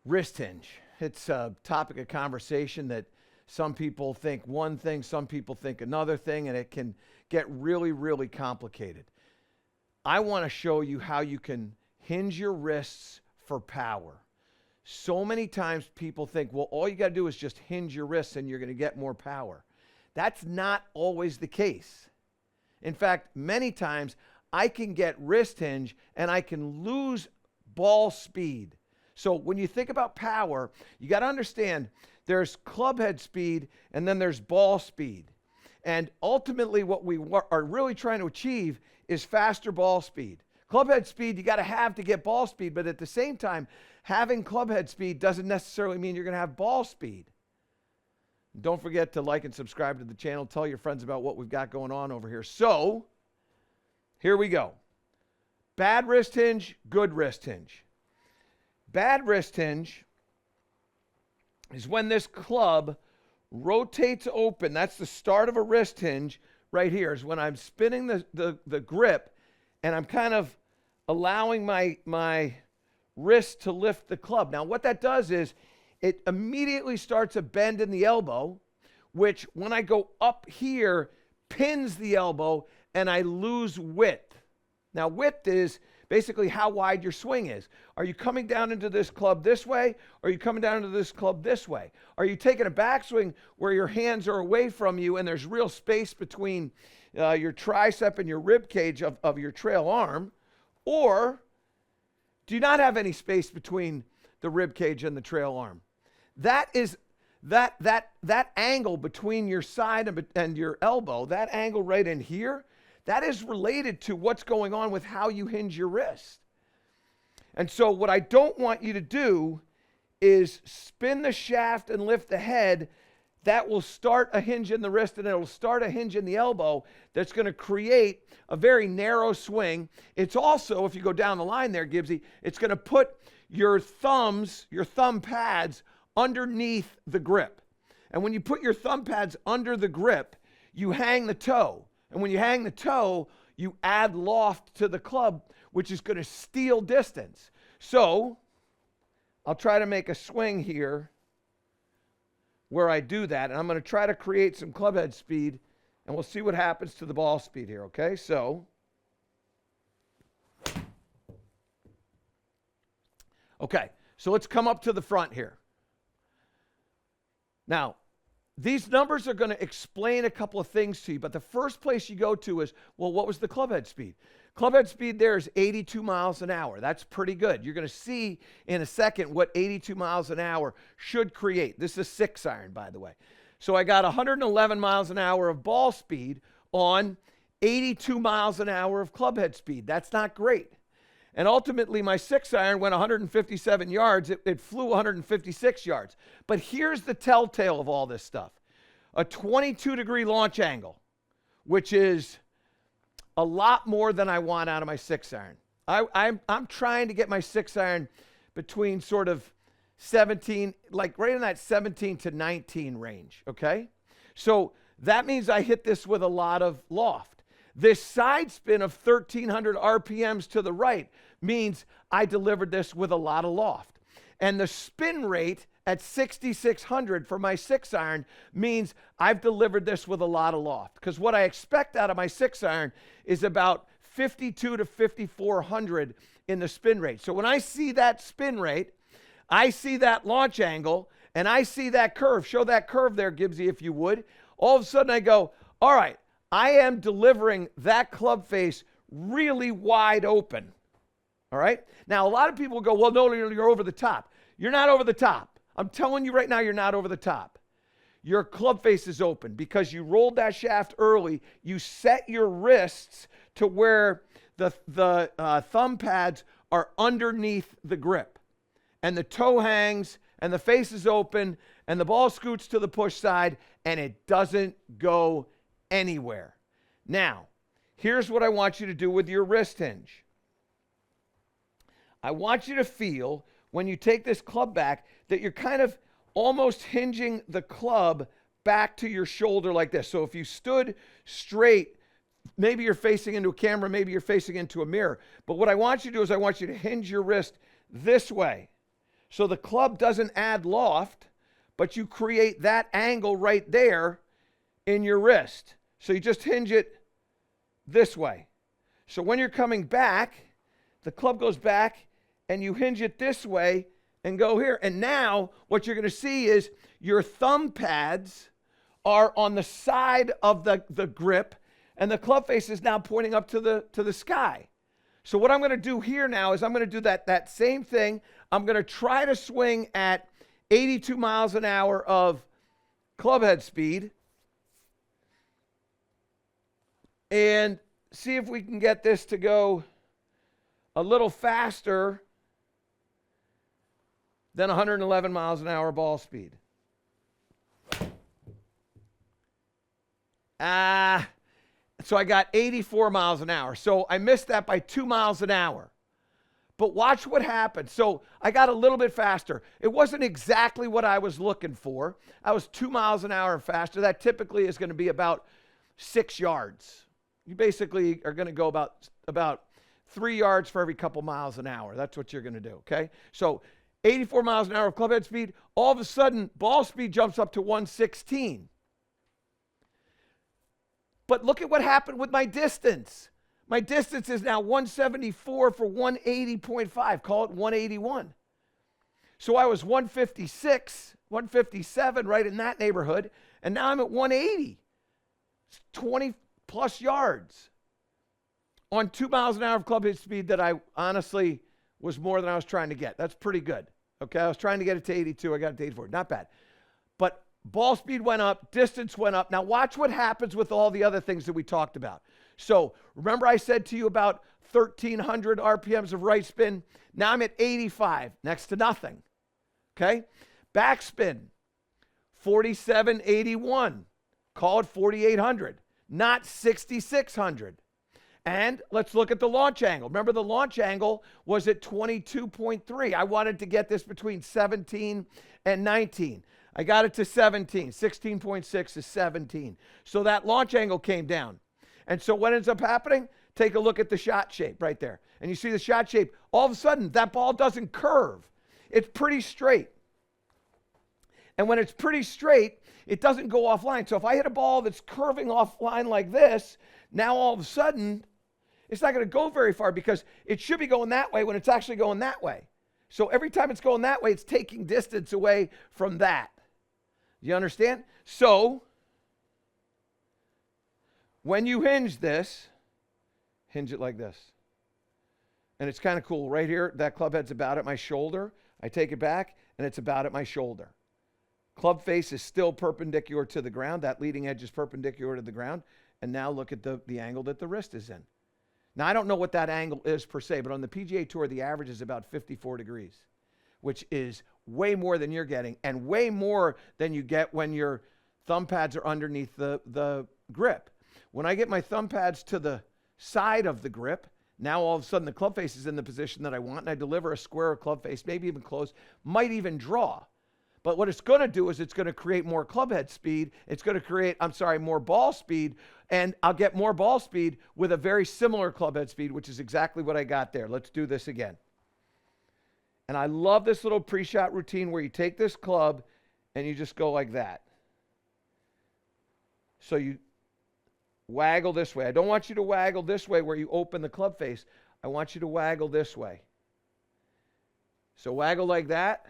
Wrist hinge. It's a topic of conversation that some people think one thing, some people think another thing, and it can get really, really complicated. I want to show you how you can hinge your wrists for power. So many times people think, well, all you got to do is just hinge your wrists and you're going to get more power. That's not always the case. In fact, many times I can get wrist hinge and I can lose ball speed. So when you think about power, you got to understand there's club head speed and then there's ball speed. And ultimately what we are really trying to achieve is faster ball speed. Club head speed you got to have to get ball speed, but at the same time, having club head speed doesn't necessarily mean you're going to have ball speed. Don't forget to like and subscribe to the channel. Tell your friends about what we've got going on over here. So, here we go. Bad wrist hinge, good wrist hinge. Bad wrist hinge is when this club rotates open. That's the start of a wrist hinge right here, is when I'm spinning the grip and I'm kind of allowing my wrist to lift the club. Now, what that does is it immediately starts a bend in the elbow, which when I go up here, pins the elbow and I lose width. Now, width is basically how wide your swing is. Are you coming down into this club this way? Or are you coming down into this club this way? Are you taking a backswing where your hands are away from you and there's real space between your tricep and your rib cage of your trail arm? Or do you not have any space between the rib cage and the trail arm? That is that angle between your side and your elbow, that angle right in here, that is related to what's going on with how you hinge your wrist. And so what I don't want you to do is spin the shaft and lift the head. That will start a hinge in the wrist and it'll start a hinge in the elbow that's going to create a very narrow swing. It's also, if you go down the line there, Gibbsy, it's going to put your thumb pads underneath the grip. And when you put your thumb pads under the grip, you hang the toe. And when you hang the toe, you add loft to the club, which is going to steal distance. So I'll try to make a swing here where I do that. And I'm going to try to create some club head speed, and we'll see what happens to the ball speed here, okay? So, let's come up to the front here. Now, these numbers are going to explain a couple of things to you, but the first place you go to is, well, what was the club head speed? Club head speed there is 82 miles an hour. That's pretty good. You're going to see in a second what 82 miles an hour should create. This is a 6-iron, by the way. So I got 111 miles an hour of ball speed on 82 miles an hour of club head speed. That's not great. And ultimately, my 6-iron went 157 yards. It flew 156 yards. But here's the telltale of all this stuff. A 22-degree launch angle, which is a lot more than I want out of my 6-iron. I'm trying to get my 6-iron between sort of 17, like right in that 17 to 19 range, okay? So that means I hit this with a lot of loft. This side spin of 1,300 RPMs to the right means I delivered this with a lot of loft. And the spin rate at 6,600 for my 6-iron means I've delivered this with a lot of loft. Because what I expect out of my 6-iron is about 52 to 5,400 in the spin rate. So when I see that spin rate, I see that launch angle, and I see that curve. Show that curve there, Gibbsy, if you would. All of a sudden I go, all right, I am delivering that club face really wide open. All right? Now, a lot of people go, well, no, you're over the top. You're not over the top. I'm telling you right now, you're not over the top. Your club face is open because you rolled that shaft early. You set your wrists to where the thumb pads are underneath the grip. And the toe hangs, and the face is open, and the ball scoots to the push side, and it doesn't go anywhere. Now, here's what I want you to do with your wrist hinge. I want you to feel, when you take this club back, that you're kind of almost hinging the club back to your shoulder like this. So if you stood straight, maybe you're facing into a camera, maybe you're facing into a mirror. But what I want you to do is I want you to hinge your wrist this way. So the club doesn't add loft, but you create that angle right there in your wrist. So you just hinge it this way. So when you're coming back, the club goes back and you hinge it this way and go here. And now what you're going to see is your thumb pads are on the side of the grip, and the club face is now pointing up to the sky. So what I'm going to do here now is I'm going to do that same thing. I'm going to try to swing at 82 miles an hour of club head speed and see if we can get this to go a little faster than 111 miles an hour ball speed. So I got 84 miles an hour. So I missed that by 2 miles an hour. But watch what happened. So I got a little bit faster. It wasn't exactly what I was looking for. I was 2 miles an hour faster. That typically is going to be about 6 yards. You basically are going to go about 3 yards for every couple miles an hour. That's what you're going to do, okay? So 84 miles an hour of club head speed. All of a sudden, ball speed jumps up to 116. But look at what happened with my distance. My distance is now 174 for 180.5. Call it 181. So I was 156, 157, right in that neighborhood. And now I'm at 180. It's 20 plus yards on 2 miles an hour of club head speed that I honestly was more than I was trying to get. That's pretty good. Okay, I was trying to get it to 82. I got it to 84. Not bad. But ball speed went up, distance went up. Now watch what happens with all the other things that we talked about. So remember I said to you about 1,300 RPMs of right spin? Now I'm at 85, next to nothing. Okay? Backspin, 4781. Call it 4,800, not 6,600. And let's look at the launch angle. Remember the launch angle was at 22.3. I wanted to get this between 17 and 19. I got it to 17. 16.6 is 17. So that launch angle came down. And so what ends up happening? Take a look at the shot shape right there. And you see the shot shape. All of a sudden, that ball doesn't curve. It's pretty straight. And when it's pretty straight, it doesn't go offline. So if I hit a ball that's curving offline like this, now all of a sudden, it's not going to go very far because it should be going that way when it's actually going that way. So every time it's going that way, it's taking distance away from that. You understand? So when you hinge this, hinge it like this. And it's kind of cool. Right here, that club head's about at my shoulder. I take it back, and it's about at my shoulder. Club face is still perpendicular to the ground. That leading edge is perpendicular to the ground. And now look at the angle that the wrist is in. Now, I don't know what that angle is per se, but on the PGA Tour, the average is about 54 degrees, which is way more than you're getting and way more than you get when your thumb pads are underneath the grip. When I get my thumb pads to the side of the grip, now all of a sudden the club face is in the position that I want, and I deliver a square club face, maybe even close, might even draw. But what it's going to do is it's going to create more club head speed. It's going to create, more ball speed, and I'll get more ball speed with a very similar club head speed, which is exactly what I got there. Let's do this again. And I love this little pre-shot routine where you take this club and you just go like that. So you waggle this way. I don't want you to waggle this way where you open the club face. I want you to waggle this way. So waggle like that.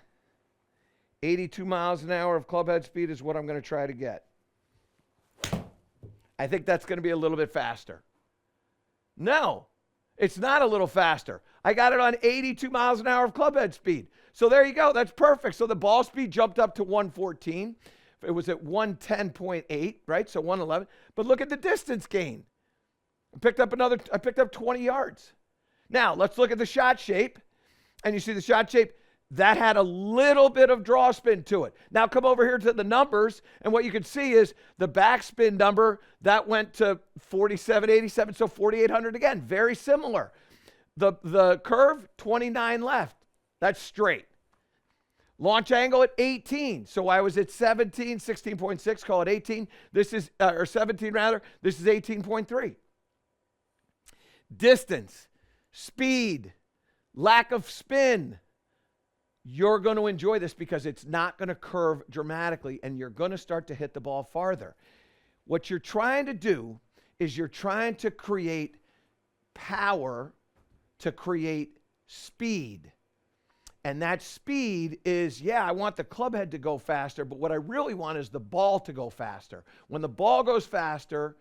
82 miles an hour of club head speed is what I'm going to try to get. I think that's going to be a little bit faster. No, it's not a little faster. I got it on 82 miles an hour of club head speed. So there you go. That's perfect. So the ball speed jumped up to 114. It was at 110.8, right? So 111. But look at the distance gain. I picked up 20 yards. Now, let's look at the shot shape. And you see the shot shape, that had a little bit of draw spin to it. Now come over here to the numbers, and what you can see is the backspin number, that went to 4787, so 4800 again. Very similar. The curve, 29 left. That's straight. Launch angle at 18. So I was at 17, 16.6, call it 18. This is, or 17 rather. This is 18.3. Distance, speed, lack of spin. you're going to enjoy this because it's not going to curve dramatically and you're going to start to hit the ball farther. What you're trying to do is you're trying to create power to create speed. And that speed is, yeah, I want the club head to go faster, but what I really want is the ball to go faster. When the ball goes faster,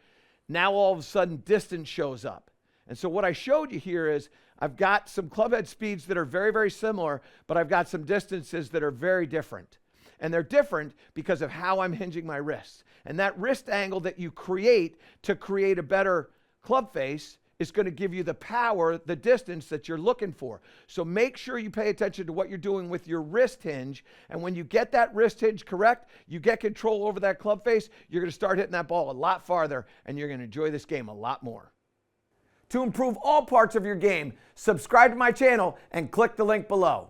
now all of a sudden distance shows up. And so what I showed you here is I've got some club head speeds that are very, very similar, but I've got some distances that are very different. And they're different because of how I'm hinging my wrists. And that wrist angle that you create to create a better club face is going to give you the power, the distance that you're looking for. So make sure you pay attention to what you're doing with your wrist hinge. And when you get that wrist hinge correct, you get control over that club face, you're going to start hitting that ball a lot farther and you're going to enjoy this game a lot more. To improve all parts of your game, subscribe to my channel and click the link below.